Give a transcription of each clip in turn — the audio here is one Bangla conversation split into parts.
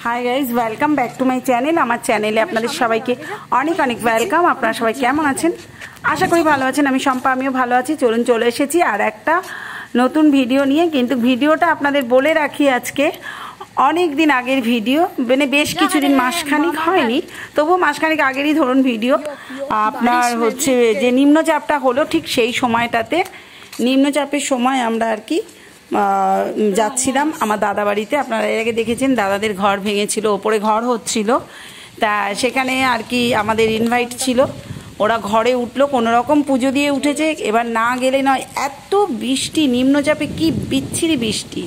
Hi guys welcome back to my channel. আমার চ্যানেলে আপনাদের সবাইকে অনেক অনেক ওয়েলকাম। আপনারা সবাই কেমন আছেন? আশা করি ভালো আছেন। আমি শম্পা, আমিও ভালো আছি। চলে এসেছি আর একটা নতুন ভিডিও নিয়ে। কিন্তু ভিডিওটা আপনাদের বলে রাখি, আজকে অনেক দিন আগের ভিডিও, মানে বেশ কিছুদিন, মাসখানিক হয়নি, তবুও মাসখানিক আগেরই ধরুন ভিডিও। আপনার হচ্ছে যে নিম্নচাপটা হলো ঠিক সেই সময়টাতে, নিম্নচাপের সময় আমরা আর কি যাচ্ছিলাম আমার দাদা বাড়িতে। আপনারা এর আগে দেখেছেন দাদাদের ঘর ভেঙেছিল, ওপরে ঘর হচ্ছিল, তা সেখানে আর কি আমাদের ইনভাইট ছিল। ওরা ঘরে উঠলো, কোনো রকম পুজো দিয়ে উঠেছে। এবার না গেলে নয়, এত বৃষ্টি, নিম্নচাপে কি বিচ্ছিরি বৃষ্টি,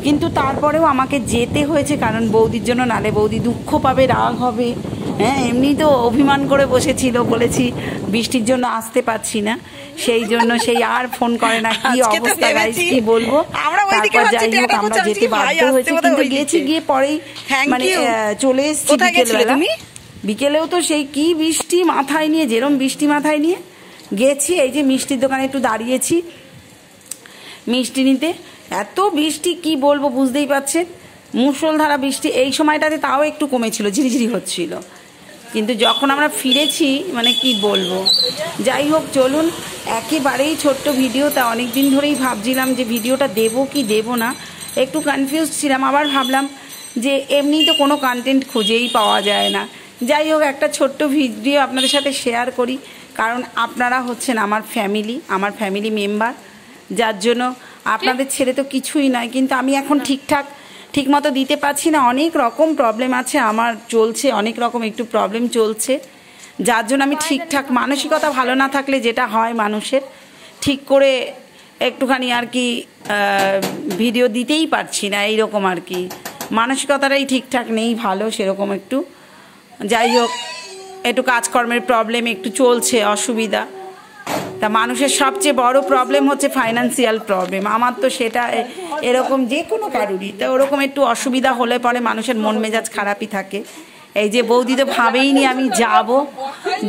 কিন্তু তারপরেও আমাকে যেতে হয়েছে, কারণ বৌদির জন্য, নালে বৌদি দুঃখ পাবে, রাগ হবে। হ্যাঁ, এমনি তো অভিমান করে বসেছিল, বলেছি বৃষ্টির জন্য আসতে পারছি না, সেই জন্য সেই আর ফোন করে না। কি অবস্থা গাইস, কি বলবো। তারপর যাই হোক আমরা যেতে বাধ্য হয়েছি, কিন্তু গেছি, গিয়ে পরেই মানে চলে এসেছি বিকেলবেলা। বিকেলেও তো সেই কি বৃষ্টি মাথায় নিয়ে, যেরকম বৃষ্টি মাথায় নিয়ে গেছি। এই যে মিষ্টির দোকানে একটু দাঁড়িয়েছি মিষ্টি নিতে। এত বৃষ্টি কি বলবো, বুঝতেই পারছেন, মুষলধারা বৃষ্টি। এই সময়টাতে তাও একটু কমেছিল, ঝিরিঝিরি হচ্ছিল, কিন্তু যখন আমরা ফিরেছি মানে কি বলবো। যাই হোক, চলুন, একেবারেই ছোট্ট ভিডিও। তা অনেক দিন ধরেই ভাবছিলাম যে ভিডিওটা দেবো কি দেবো না, একটু কনফিউজ ছিলাম। আবার ভাবলাম যে এমনি তো কোনো কন্টেন্ট খুঁজেই পাওয়া যায় না। যাই হোক, একটা ছোট্ট ভিডিও আপনাদের সাথে শেয়ার করি, কারণ আপনারা হচ্ছেন আমার ফ্যামিলি মেম্বার, যার জন্য আপনাদের ছেড়ে তো কিছুই নয়। কিন্তু আমি এখন ঠিক মতো দিতে পারছি না, অনেক রকম প্রবলেম আছে আমার, চলছে অনেক রকম একটু প্রবলেম চলছে, যার জন্য আমি ঠিকঠাক, মানসিকতা ভালো না থাকলে যেটা হয় মানুষের, ঠিক করে একটুখানি আর কি ভিডিও দিতেই পারছি না, এইরকম আর কি, মানসিকতাটাই ঠিকঠাক নেই ভালো সেরকম একটু। যাই হোক, একটু কাজকর্মের প্রবলেম একটু চলছে, অসুবিধা। তা মানুষের সবচেয়ে বড় প্রবলেম হচ্ছে ফাইন্যান্সিয়াল প্রবলেম। আমার তো সেটা এরকম, যে কোনো কারুরই তো ওরকম একটু অসুবিধা হলে পরে মানুষের মন মেজাজ খারাপই থাকে। এই যে বৌদি তো ভাবেইনি আমি যাব।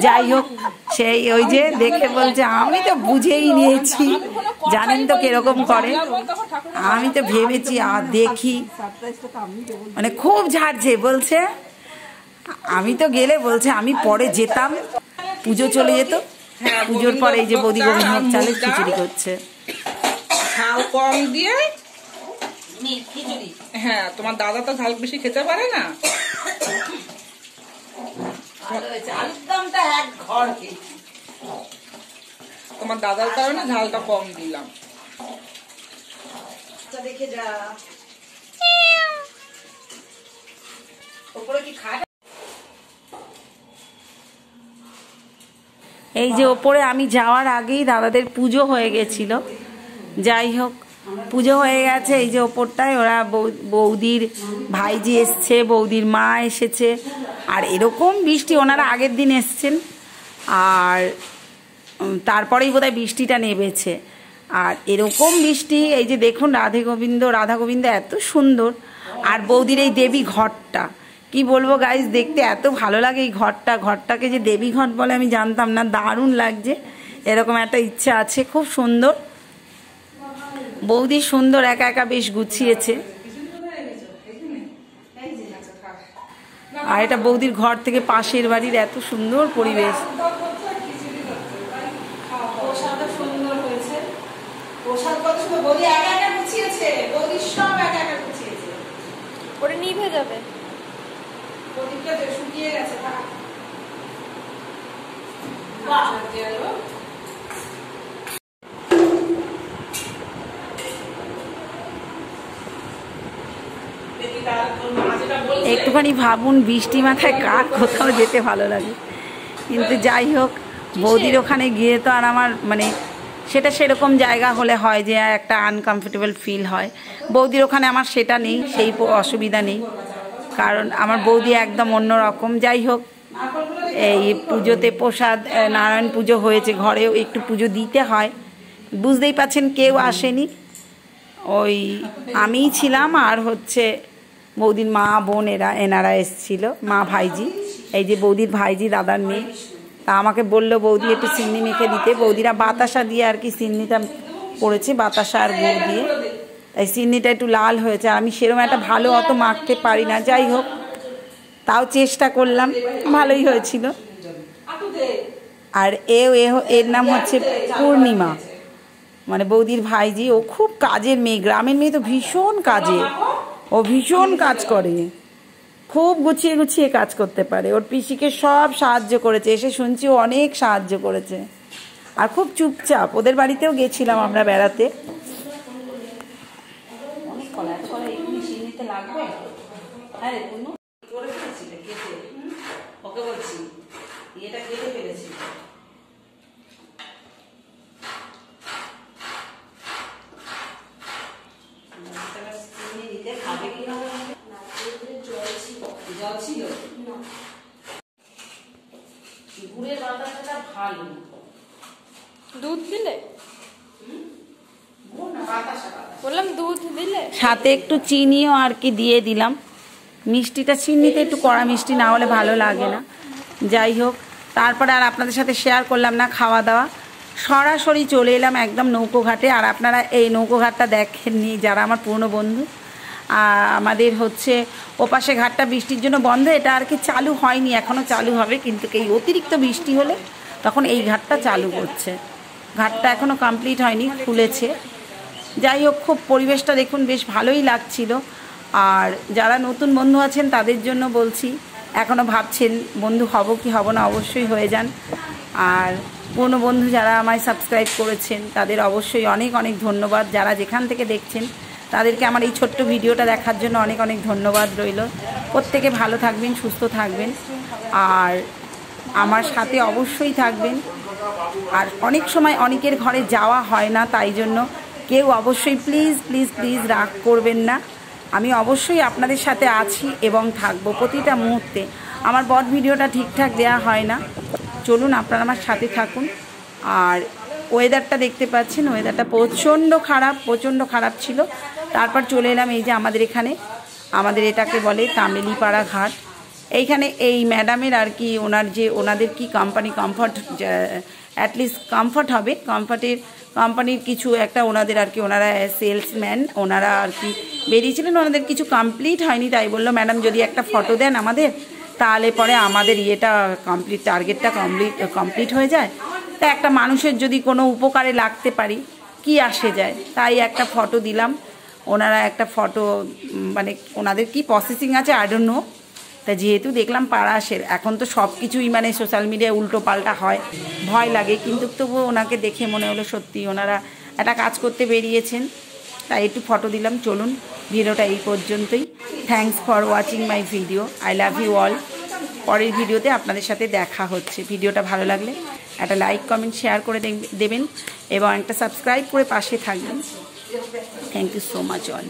যাই হোক, সেই ওই যে দেখে বলছে, আমি তো বুঝেই নিয়েছি, জানেন তো কিরকম করে। আমি তো ভেবেছি আর দেখি, মানে খুব ঝাড়ছে, বলছে আমি তো গেলে, বলছে আমি পরে যেতাম, পুজো চলে যেত। পুজোর পরে এই যে বৌদি গোবিন্দভোগ চালের খিচুড়ি করছে, ঝাল কম দিয়ে খিচুড়ি। হ্যাঁ, তোমার দাদা তো ঝাল বেশি খেতে পারে না। তোমার দাদার কারণে ঝালটা কম দিলাম। দেখে যা ওপরে কি খাট। এই যে ওপরে আমি যাওয়ার আগেই দাদাদের পুজো হয়ে গেছিল। যাই হোক, পুজো হয়ে গেছে। এই যে ওপরটায় ওরা বৌদির ভাইজি এসছে, বৌদির মা এসেছে, আর এরকম বৃষ্টি, ওনারা আগের দিন এসছেন, আর তারপরেই বোধহয় বৃষ্টিটা নেমেছে। আর এরকম বৃষ্টি, এই যে দেখুন রাধা গোবিন্দ এত সুন্দর। আর বৌদির এই দেবী ঘরটা, কি বলবো গাইজ, দেখতে এত ভালো লাগে এই ঘরটাকে যে দেবী ঘট বলে আমি জানতাম না, দারুণ লাগছে। এরকম একটা ইচ্ছা আছে, খুব সুন্দর। বৌদি সুন্দর একা একা বেশ গুছিয়েছে। আর এটা বৌদির ঘর থেকে পাশের বাড়ির এত সুন্দর পরিবেশ। সুন্দর হয়েছে প্রসাদ, কত সুন্দর। বৌদি একা একা গুছিয়েছে, বৌদি সব একা একা গুছিয়েছে। ওটা নিভে যাবে, প্রদীপটা শুকিয়ে গেছে। একটুখানি ভাবুন, বৃষ্টি মাথায় কার কোথাও যেতে ভালো লাগে। কিন্তু যাই হোক, বৌদির ওখানে গিয়ে তো আর আমার মানে সেটা সেরকম জায়গা হলে হয় যে একটা আনকমফোর্টেবল ফিল হয়। বৌদির ওখানে আমার সেটা নেই, সেই অসুবিধা নেই, কারণ আমার বৌদি একদম অন্যরকম। যাই হোক, এই পুজোতে প্রসাদ, নারায়ণ পুজো হয়েছে, ঘরেও একটু পুজো দিতে হয়, বুঝতেই পাচ্ছেন, কেউ আসেনি, ওই আমিই ছিলাম, আর হচ্ছে বৌদির মা বোন এনারা এসেছিল, মা ভাইজি, এই যে বৌদির ভাইজি দাদার মেয়ে। তা আমাকে বললো বৌদি একটু চিনি মেখে দিতে। বৌদিরা বাতাসা দিয়ে আর কি চিনিটা করেছে, বাতাসা আর গুড় দিয়ে। তাই চিনিটা একটু লাল হয়েছে। আমি সেরকম একটা ভালো অত মাখতে পারি না, যাই হোক তাও চেষ্টা করলাম, ভালোই হয়েছিল। আর এর নাম হচ্ছে পূর্ণিমা, মানে বৌদির ভাইজি। ও খুব কাজের মেয়ে, গ্রামের মেয়ে তো ভীষণ কাজের, ও ভীষণ কাজ করে, খুব গুছিয়ে গুছিয়ে কাজ করতে পারে। ওর পিসিকে সব সাহায্য করেছে, এসে শুনছি ও অনেক সাহায্য করেছে। আর খুব চুপচাপ, ওদের বাড়িতেও গেছিলাম আমরা বেড়াতে। গুড়ের বাতাসাটা ভালো, দুধ দিলে? বললাম দুধ দিলে, সাথে একটু চিনিও আর কি দিয়ে দিলাম। মিষ্টিটা চিনিতে একটু কড়া মিষ্টি না হলে ভালো লাগে না। যাই হোক, তারপরে আর আপনাদের সাথে শেয়ার করলাম না খাওয়া দাওয়া, সরাসরি চলে এলাম একদম নৌকোঘাটে। আর আপনারা এই নৌকোঘাটটা দেখেননি যারা আমার পুরনো বন্ধু, আমাদের হচ্ছে ওপাশে ঘাটটা বৃষ্টির জন্য বন্ধ, এটা আর কি চালু হয়নি, এখনও চালু হবে, কিন্তু এই অতিরিক্ত বৃষ্টি হলে তখন এই ঘাটটা চালু করছে। ঘাটটা এখনও কমপ্লিট হয়নি, খুলেছে। যাই হোক, খুব পরিবেশটা দেখুন বেশ ভালোই লাগছিল। আর যারা নতুন বন্ধু আছেন তাদের জন্য বলছি, এখনও ভাবছেন বন্ধু হব কি হব না, অবশ্যই হয়ে যান। আর পুরনো বন্ধু যারা আমায় সাবস্ক্রাইব করেছেন তাদের অবশ্যই অনেক অনেক ধন্যবাদ। যারা যেখান থেকে দেখছেন তাদেরকে আমার এই ছোট্ট ভিডিওটা দেখার জন্য অনেক অনেক ধন্যবাদ রইল। প্রত্যেকে ভালো থাকবেন, সুস্থ থাকবেন, আর আমার সাথে অবশ্যই থাকবেন। আর অনেক সময় অনেকের ঘরে যাওয়া হয় না, তাই জন্য কেউ অবশ্যই প্লিজ প্লিজ প্লিজ রাগ করবেন না। আমি অবশ্যই আপনাদের সাথে আছি এবং থাকবো প্রতিটা মুহূর্তে। আমার বড় ভিডিওটা ঠিকঠাক দেয়া হয় না, চলুন আপনারা আমার সাথে থাকুন। আর ওয়েদারটা দেখতে পাচ্ছেন, ওয়েদারটা প্রচণ্ড খারাপ ছিল। তারপর চলে এলাম এই যে আমাদের এখানে, আমাদের এটাকে বলে তামেলিপাড়া ঘাট। এইখানে এই ম্যাডামের আর কি ওনাদের কি কোম্পানি কমফর্ট, অ্যাটলিস্ট কমফর্ট হবে, কোম্পানির কিছু একটা ওনাদের আর কি, ওনারা সেলসম্যান, ওনারা আর কি বেরিয়েছিলেন, ওনাদের কিছু কমপ্লিট হয়নি, তাই বললো ম্যাডাম যদি একটা ফটো দেন আমাদের, তাহলে পরে আমাদের টার্গেটটা কমপ্লিট হয়ে যায়। তা একটা মানুষের যদি কোনো উপকারে লাগতে পারি, কি আসে যায়, তাই একটা ফটো দিলাম। ওনারা একটা ফটো, মানে ওনাদের কি প্রসেসিং আছে আই ডোন্ট নো। তা যেহেতু দেখলাম পাড়াশের, এখন তো সব কিছুই মানে সোশ্যাল মিডিয়ায় উল্টো পাল্টা হয়, ভয় লাগে, কিন্তু তবুও ওনাকে দেখে মনে হলো সত্যি ওনারা একটা কাজ করতে বেরিয়েছেন, তাই একটু ফটো দিলাম। চলুন, ভিডিওটা এই পর্যন্তই। Thanks for watching my video, I love you all. পরের ভিডিওতে আপনাদের সাথে দেখা হচ্ছে। ভিডিওটা ভালো লাগলে একটা লাইক, কমেন্ট, শেয়ার করে দেবেন এবং একটা সাবস্ক্রাইব করে পাশে থাকবেন। Thank you so much all.